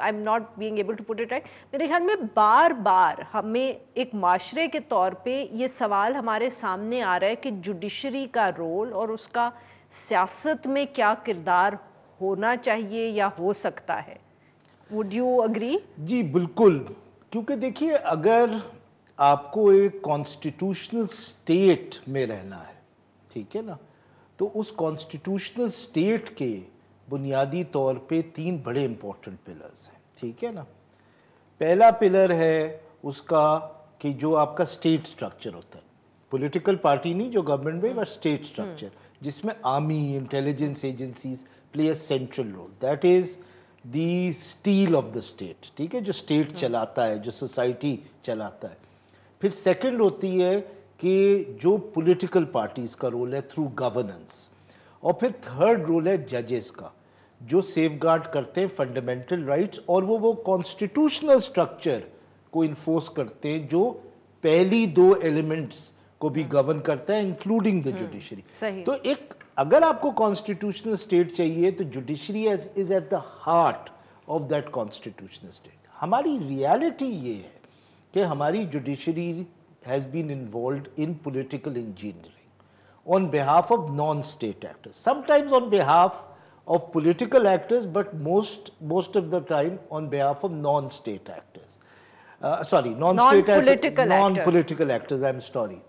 I'm not being able to put it right, میرے خیال میں بار بار ہمیں ایک معاشرے کے طور پہ یہ سوال ہمارے سامنے آ رہا ہے کہ جوڈیشری کا رول اور اس کا سیاست میں کیا کردار ہونا چاہیے یا ہو سکتا ہے. would you agree؟ جی بالکل, کیونکہ دیکھیے اگر آپ کو ایک کانسٹیٹیوشنل اسٹیٹ میں رہنا ہے, ٹھیک ہے نا, تو اس کانسٹیٹیوشنل اسٹیٹ کے بنیادی طور پہ 3 بڑے امپورٹنٹ پلرز ہیں, ٹھیک ہے نا. پہلا پلر ہے اس کا کہ جو آپ کا اسٹیٹ سٹرکچر ہوتا ہے, پولیٹیکل پارٹی نہیں جو گورنمنٹ میں, بٹ اسٹیٹ سٹرکچر جس میں army, intelligence agencies play a central role, that is the steel of the state, ٹھیک ہے, جو اسٹیٹ چلاتا ہے, جو سوسائٹی چلاتا ہے. پھر سیکنڈ ہوتی ہے کہ جو پولیٹیکل پارٹیز کا رول ہے تھرو گورننس, اور پھر تھرڈ رول ہے ججز کا جو سیف گارڈ کرتے ہیں فنڈامنٹل رائٹس, اور وہ کانسٹیٹیوشنل سٹرکچر کو انفورس کرتے ہیں جو پہلی 2 ایلیمنٹس کو بھی گورن کرتا ہے انکلوڈنگ دا جوڈیشری. تو ایک اگر آپ کو کانسٹیٹیوشنل اسٹیٹ چاہیے تو judiciary is at the heart of that constitutional state. ہماری ریالٹی یہ ہے کہ ہماری judiciary has been involved in political engineering on behalf of non-state actors, sometimes on behalf of political actors, but most of the time on behalf of non-state actors. Non-political actors, I'm sorry.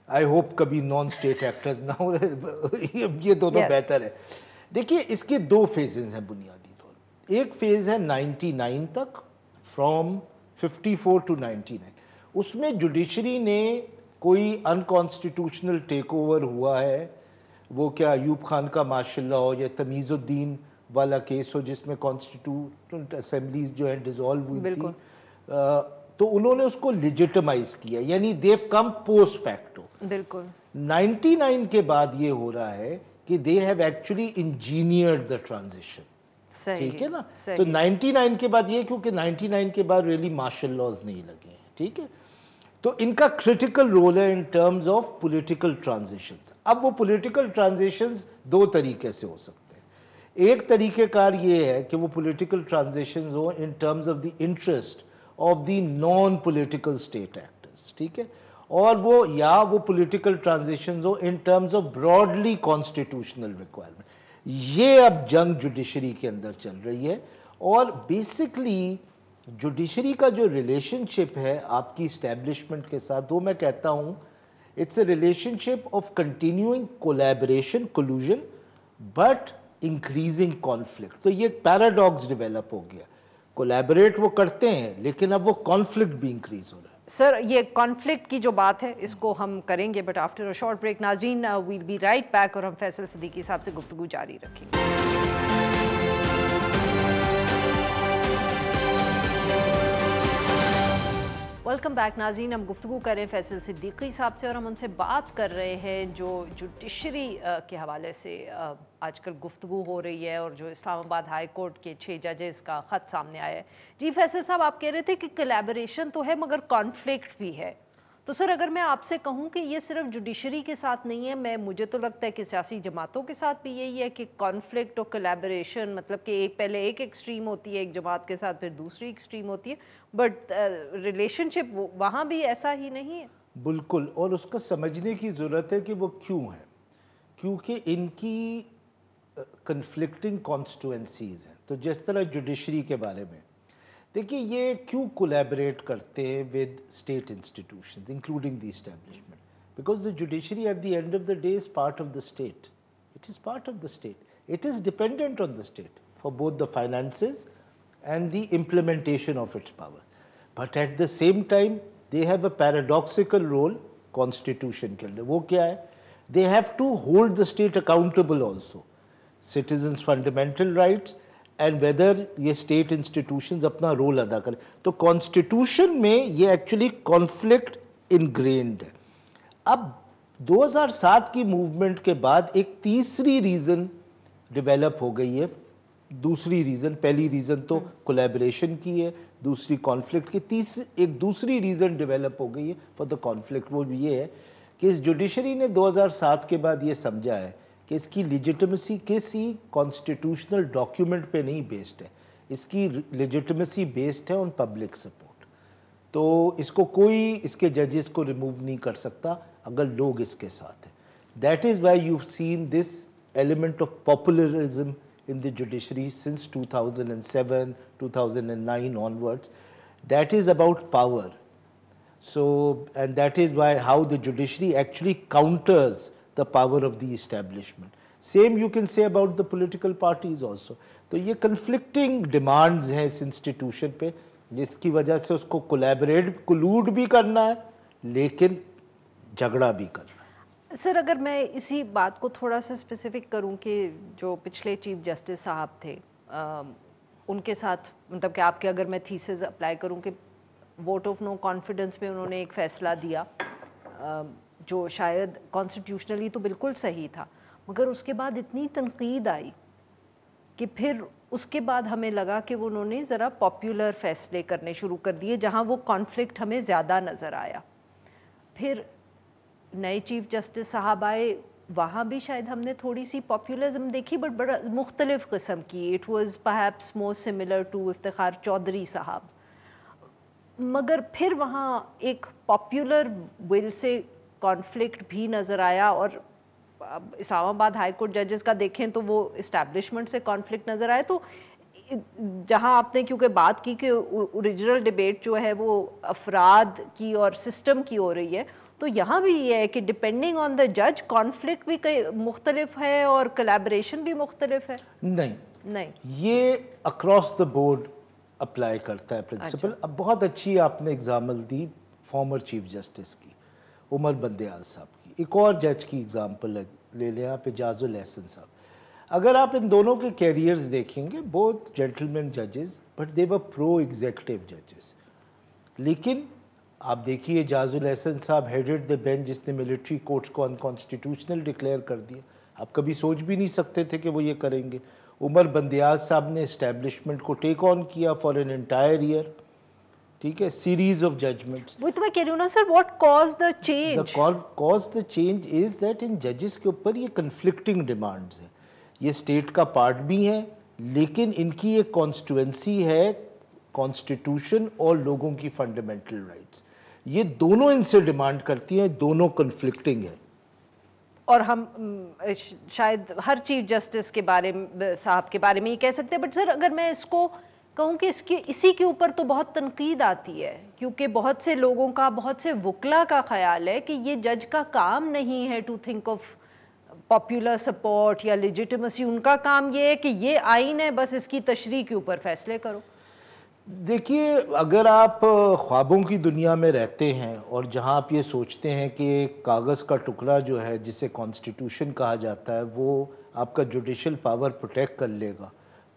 I hope کبھی non-state actors نہ ہو, یہ دونوں بہتر ہے. دیکھیے اس کے 2 phases ہیں بنیادی طور پر. ایک phase ہے 99 تک, from 54 to 99. اس میں جوڈیشری نے کوئی انکانسٹیٹیوشنل ٹیک اوور ہوا ہے, وہ کیا ایوب خان کا ماشاء اللہ ہو یا تمیز الدین والا کیس ہو جس میں کانسٹیٹیوشنل اسمبلیز جو ہیں ڈیزالو ہوئی تھی, تو انہوں نے اس کو لیجیٹمائز کیا, یعنی دیو کم پوسٹ فیکٹو. بالکل 99 کے بعد یہ ہو رہا ہے کہ they have actually engineered the transition, ٹھیک ہے نا. تو 99 کے بعد یہ, کیونکہ 99 کے بعد ریئلی مارشل لاز نہیں لگے ہیں, ٹھیک ہے, تو ان کا کرٹیکل رول ہے in terms of political transitions. اب وہ پولیٹیکل ٹرانزیشنز 2 طریقے سے ہو سکتے ہیں. ایک طریقہ کار یہ ہے کہ وہ پولیٹیکل ٹرانزیشنز ہوں in terms of the interest of the non political state actors, ٹھیک ہے, اور وہ پولیٹیکل ٹرانزیشنز ہوں in terms of broadly constitutional requirement. یہ اب جنگ جوڈیشری کے اندر چل رہی ہے, اور بیسکلی جوڈیشری کا جو ریلیشن شپ ہے آپ کی اسٹیبلشمنٹ کے ساتھ, وہ میں کہتا ہوں it's a relationship of continuing collaboration, collusion, but increasing conflict. تو یہ ایک پیراڈاکس ڈیولپ ہو گیا, کولیبریٹ وہ کرتے ہیں لیکن اب وہ کانفلکٹ بھی انکریز ہو رہا ہے. سر یہ کانفلکٹ کی جو بات ہے اس کو ہم کریں گے, but after a short break. ناظرین ویل بی رائٹ بیک, اور ہم فیصل صدیقی صاحب سے گفتگو جاری رکھیں گے. ویلکم بیک ناظرین, ہم گفتگو کر رہے ہیں فیصل صدیقی صاحب سے, اور ہم ان سے بات کر رہے ہیں جو جوڈیشری کے حوالے سے آج کل گفتگو ہو رہی ہے, اور جو اسلام آباد ہائی کورٹ کے 6 ججز کا خط سامنے آیا ہے. جی فیصل صاحب, آپ کہہ رہے تھے کہ کولیبریشن تو ہے مگر کانفلکٹ بھی ہے, تو سر اگر میں آپ سے کہوں کہ یہ صرف جوڈیشری کے ساتھ نہیں ہے، مجھے تو لگتا ہے کہ سیاسی جماعتوں کے ساتھ بھی یہی ہے کہ کانفلکٹ اور کولیبریشن، مطلب کہ پہلے ایک ایکسٹریم ہوتی ہے ایک جماعت کے ساتھ، پھر دوسری ایکسٹریم ہوتی ہے، بٹ ریلیشن شپ وہاں بھی ایسا ہی نہیں ہے؟ بالکل، اور اس کا سمجھنے کی ضرورت ہے کہ وہ کیوں ہے. کیونکہ ان کی کنفلکٹنگ کانسٹیٹوئنسیز ہیں. تو جس طرح جوڈیشری کے بارے میں دیکھیے، یہ کیوں کولیبریٹ کرتے ہیں with state institutions including the establishment? Because the judiciary at the end of the day is part of the state. It is part of the state. It is dependent on the state for both the finances and the implementation of its power. But at the same time they have a paradoxical role constitution کے اندر. وہ کیا ہے؟ they have to hold the state accountable also. citizens fundamental rights and whether یہ state institutions اپنا role ادا کریں. تو constitution میں یہ ایکچولی conflict ingrained ہے. اب 2007 کی موومنٹ کے بعد ایک تیسری ریزن ڈیولپ ہو گئی ہے. دوسری ریزن، پہلی ریزن تو کولیبریشن کی ہے، دوسری کانفلکٹ کی، ایک دوسری ریزن ڈیولپ ہو گئی ہے فار دا کانفلکٹ. وہ یہ ہے کہ اس جوڈیشری نے 2007 کے بعد یہ سمجھا ہے کہ اس کی لیجیٹمیسی کسی کانسٹیٹیوشنل ڈاکیومنٹ پہ نہیں بیسڈ ہے، اس کی لیجیٹمیسی بیسڈ ہے آن پبلک سپورٹ. تو اس کو کوئی اس کے ججز کو ریموو نہیں کر سکتا اگر لوگ اس کے ساتھ ہیں. That is why you seen this element of populism in the judiciary since 2007, 2009 onwards. That is about power. So, and that is why how the judiciary actually counters the power of the establishment. Same you can say about the political parties also. تو یہ conflicting demands ہیں اس institution پہ، جس کی وجہ سے اس کو collude بھی کرنا ہے لیکن جھگڑا بھی کرنا ہے. سر اگر میں اسی بات کو تھوڑا سا اسپیسیفک کروں کہ جو پچھلے چیف جسٹس صاحب تھے ان کے ساتھ، مطلب کہ آپ کے اگر میں تھیسز اپلائی کروں کہ ووٹ آف نو کانفیڈنس میں انہوں نے ایک فیصلہ دیا جو شاید کانسٹیٹیوشنلی تو بالکل صحیح تھا، مگر اس کے بعد اتنی تنقید آئی کہ پھر اس کے بعد ہمیں لگا کہ وہ انہوں نے ذرا پاپولر فیصلے کرنے شروع کر دیے جہاں وہ کانفلکٹ ہمیں زیادہ نظر آیا. پھر نئے چیف جسٹس صاحب آئے، وہاں بھی شاید ہم نے تھوڑی سی پاپولرزم دیکھی بٹ بڑا مختلف قسم کی. It was perhaps more similar to Iftikhar Chaudhry sahib. مگر پھر وہاں ایک پاپولر ول سے کانفلکٹ بھی نظر آیا، اور اسلام آباد ہائی کورٹ ججز کا دیکھیں تو وہ اسٹیبلشمنٹ سے کانفلکٹ نظر آئے. تو جہاں آپ نے کیونکہ بات کی کہ اوریجنل ڈبیٹ جو ہے وہ افراد کی اور سسٹم کی ہو رہی ہے، تو یہاں بھی یہ ہے کہ ڈپینڈنگ آن دا جج کانفلکٹ بھی مختلف ہے اور کولیبریشن بھی مختلف ہے. نہیں، یہ اکراس دا بورڈ اپلائی کرتا ہے پرنسپل. اب بہت اچھی آپ نے example the former chief justice کی، عمر بندیال صاحب کی. ایک اور جج کی اگزامپل لے لیں آپ، اعجاز الاحسن صاحب. اگر آپ ان دونوں کے کیریئرز دیکھیں گے، بہت جینٹلمین ججز but they were pro executive ججز. لیکن آپ دیکھیے اعجاز الاحسن صاحب ہیڈڈ دا بینچ جس نے ملٹری کورٹس کو انکانسٹیٹیوشنل ڈکلیئر کر دیا. آپ کبھی سوچ بھی نہیں سکتے تھے کہ وہ یہ کریں گے. عمر بندیال صاحب نے اسٹیبلشمنٹ کو ٹیک آن کیا فار این انٹائر ایئر. ٹھیک ہے، سیریز آف ججمنٹس. وہ تو میں کہہ رہی ہوں نا sir, what cause the change? Cause the change is that ان ججز کے اوپر یہ کنفلکٹنگ ڈیمانڈز ہیں. یہ اسٹیٹ کا پارٹ بھی ہیں لیکن ان کی ایک کانسٹیٹوئنسی ہے کانسٹیٹیوشن اور لوگوں کی فنڈامنٹل رائٹس. یہ دونوں ان سے ڈیمانڈ کرتی ہیں، دونوں کنفلکٹنگ ہیں. اور ہم شاید ہر چیف جسٹس کے بارے میں صاحب کے بارے میں یہ کہہ سکتے ہیں، بٹ سر اگر میں اس کو کہوں کہ اسی کے اوپر تو بہت تنقید آتی ہے، کیونکہ بہت سے لوگوں کا، بہت سے وکلا کا خیال ہے کہ یہ جج کا کام نہیں ہے to think of popular support یا لیجیٹیمیسی. ان کا کام یہ ہے کہ یہ آئین ہے، بس اس کی تشریح کے اوپر فیصلے کرو. دیکھیے، اگر آپ خوابوں کی دنیا میں رہتے ہیں اور جہاں آپ یہ سوچتے ہیں کہ کاغذ کا ٹکڑا جو ہے جسے کانسٹیٹیوشن کہا جاتا ہے وہ آپ کا جوڈیشل پاور پروٹیکٹ کر لے گا،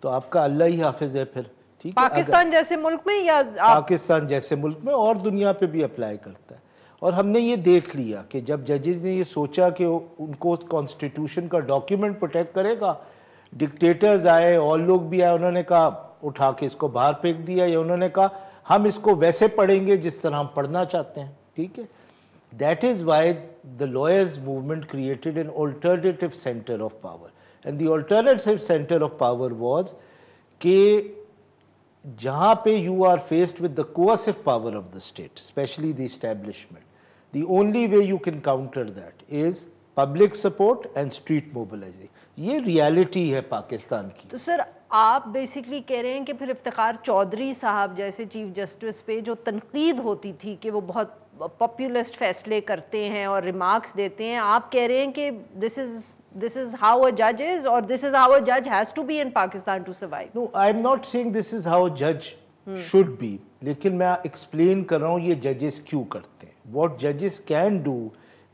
تو آپ کا اللہ ہی حافظ ہے. پھر ٹھیک ہے، پاکستان جیسے ملک میں یا پاکستان جیسے ملک میں اور دنیا پہ بھی اپلائی کرتا ہے. اور ہم نے یہ دیکھ لیا کہ جب ججز نے یہ سوچا کہ ان کو کانسٹیٹیوشن کا ڈاکیومنٹ پروٹیکٹ کرے گا، ڈکٹیٹرز آئے اور لوگ بھی آئے، انہوں نے کہا اٹھا کے اس کو باہر پھینک دیا، یا انہوں نے کہا ہم اس کو ویسے پڑھیں گے جس طرح ہم پڑھنا چاہتے ہیں. ٹھیک ہے، That is why the lawyers movement created an alternative center of power. And the alternative center of power was کہ جہاں پہ you are faced with the coercive power of the state, especially the establishment, the only way you can counter that is public support and street mobilization. یہ reality ہے پاکستان کی. تو سر آپ basically کہہ رہے ہیں کہ پھر افتخار چودھری صاحب جیسے چیف جسٹس پہ جو تنقید ہوتی تھی کہ وہ بہت پاپولسٹ فیصلے کرتے ہیں اور ریمارکس دیتے ہیں, آپ کہہ رہے ہیں کہ this is how a judge is, or this is how a judge has to be in Pakistan to survive? No, I'm not saying this is how a judge should be. لیکن میں explain کر رہا ہوں یہ ججز کیوں کرتے ہیں. What judges can do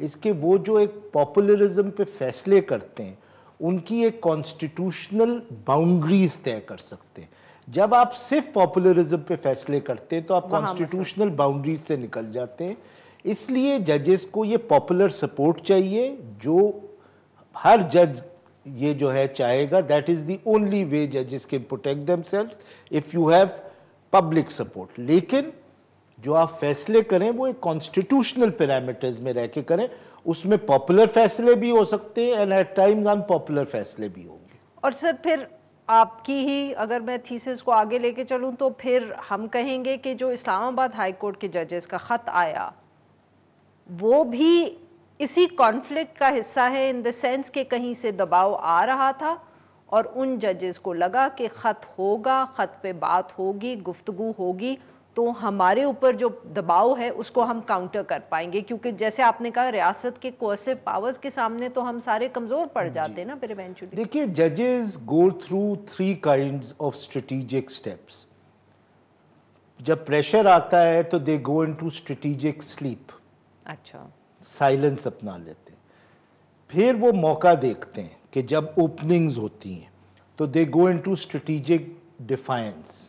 is کہ وہ جو ایک پاپولرزم پہ فیصلے کرتے ہیں ان کی ایک کانسٹیٹیوشنل باؤنڈریز طے کر سکتے ہیں. جب آپ صرف پاپولرزم پہ فیصلے کرتے ہیں تو آپ کانسٹیٹیوشنل باؤنڈریز سے نکل جاتے ہیں. اس لیے ججز کو یہ پاپولر سپورٹ چاہیے جو ہر جج یہ جو ہے چاہے گا. That is the only way ججز can protect them self if you have public support. لیکن جو آپ فیصلے کریں وہ ایک کانسٹیٹیوشنل پیرامیٹرز میں رہ کے کریں. اس میں پاپولر فیصلے بھی ہو سکتے ہیں and at times unpopular فیصلے بھی ہوں گے. اور سر پھر آپ کی ہی اگر میں تھیسس کو آگے لے کے چلوں تو پھر ہم کہیں گے کہ جو اسلام آباد ہائی کورٹ کے ججز کا خط آیا وہ بھی اسی کانفلکٹ کا حصہ ہے, ان دا سینس کہ کہیں سے دباؤ آ رہا تھا اور ان ججز کو لگا کہ خط ہوگا, خط پہ بات ہوگی, گفتگو ہوگی تو ہمارے اوپر جو دباؤ ہے اس کو ہم کاؤنٹر کر پائیں گے, کیونکہ جیسے آپ نے کہا ریاست کے کوئرسو پاورز کے سامنے تو ہم سارے کمزور پڑ جاتے ہیں نا پھر ایونچولی. دیکھیے ججز go through 3 kinds of strategic steps. جب پریشر آتا ہے تو they go into strategic slip, اچھا سائلنس اپنا لیتے ہیں. پھر وہ موقع دیکھتے ہیں کہ جب اوپننگز ہوتی ہیں تو they go into strategic defiance,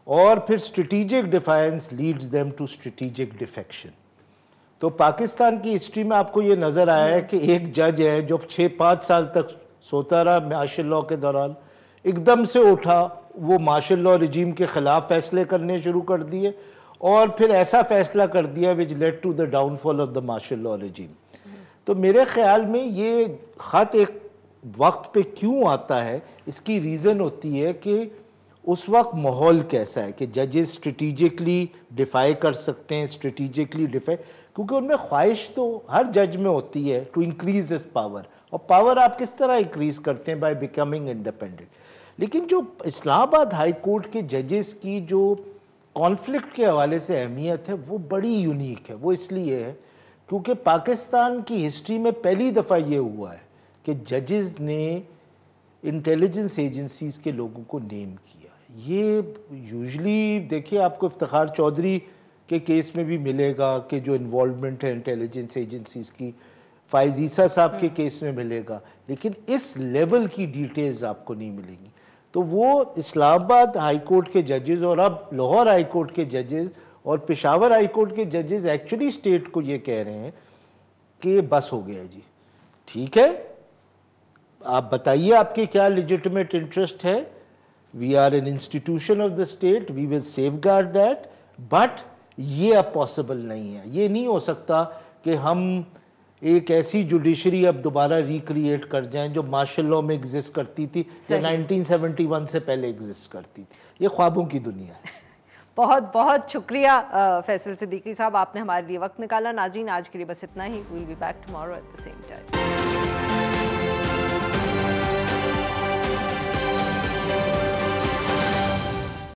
اور پھر strategic defiance leads them to strategic defection. تو پاکستان کی ہسٹری میں آپ کو یہ نظر آیا ہے کہ ایک جج ہے جو 6-5 سال تک سوتا رہا مارشل لاء کے دوران, ایک دم سے اٹھا, وہ مارشل لاء رجیم کے خلاف فیصلے کرنے شروع کر دیے اور پھر ایسا فیصلہ کر دیا which led to the downfall of the martial law regime. تو میرے خیال میں یہ خط ایک وقت پہ کیوں آتا ہے, اس کی ریزن ہوتی ہے کہ اس وقت ماحول کیسا ہے کہ ججز اسٹریٹجکلی ڈیفائی کر سکتے ہیں, اسٹریٹجکلی ڈیفائی, کیونکہ ان میں خواہش تو ہر جج میں ہوتی ہے ٹو انکریز اس پاور, اور پاور آپ کس طرح انکریز کرتے ہیں بائی بیکمنگ انڈیپینڈنٹ. لیکن جو اسلام آباد ہائی کورٹ کے ججز کی جو کانفلکٹ کے حوالے سے اہمیت ہے وہ بڑی یونیک ہے. وہ اس لیے ہے کیونکہ پاکستان کی ہسٹری میں پہلی دفعہ یہ ہوا ہے کہ ججز نے انٹیلیجنس ایجنسیز کے لوگوں کو نیم کیا. یہ یوزلی دیکھیے آپ کو افتخار چودھری کے کیس میں بھی ملے گا کہ جو انوالومنٹ ہے انٹیلیجنس ایجنسیز کی, فائز عیسیٰ صاحب کے کیس میں ملے گا, لیکن اس لیول کی ڈیٹیلز آپ کو نہیں ملیں گی. تو وہ اسلام آباد ہائی کورٹ کے ججز اور اب لاہور ہائی کورٹ کے ججز اور پشاور ہائی کورٹ کے ججز ایکچولی اسٹیٹ کو یہ کہہ رہے ہیں کہ بس ہو گیا جی, ٹھیک ہے آپ بتائیے آپ کے کیا لیجٹمیٹ انٹرسٹ ہے, we are an institution of the state, we will safeguard that, but یہ اب پاسبل نہیں ہے. یہ نہیں ہو سکتا کہ ہم ایک ایسی جوڈیشری اب دوبارہ ریکریٹ کر جائیں جو مارشل لاء میں ایگزسٹ کرتی تھی یا 1971 سے پہلے ایگزسٹ کرتی تھی. یہ خوابوں کی دنیا ہے. بہت بہت شکریہ فیصل صدیقی صاحب, آپ نے ہمارے لیے وقت نکالا. ناظرین آج کے لیے بس اتنا ہی. We'll be back tomorrow at the same time.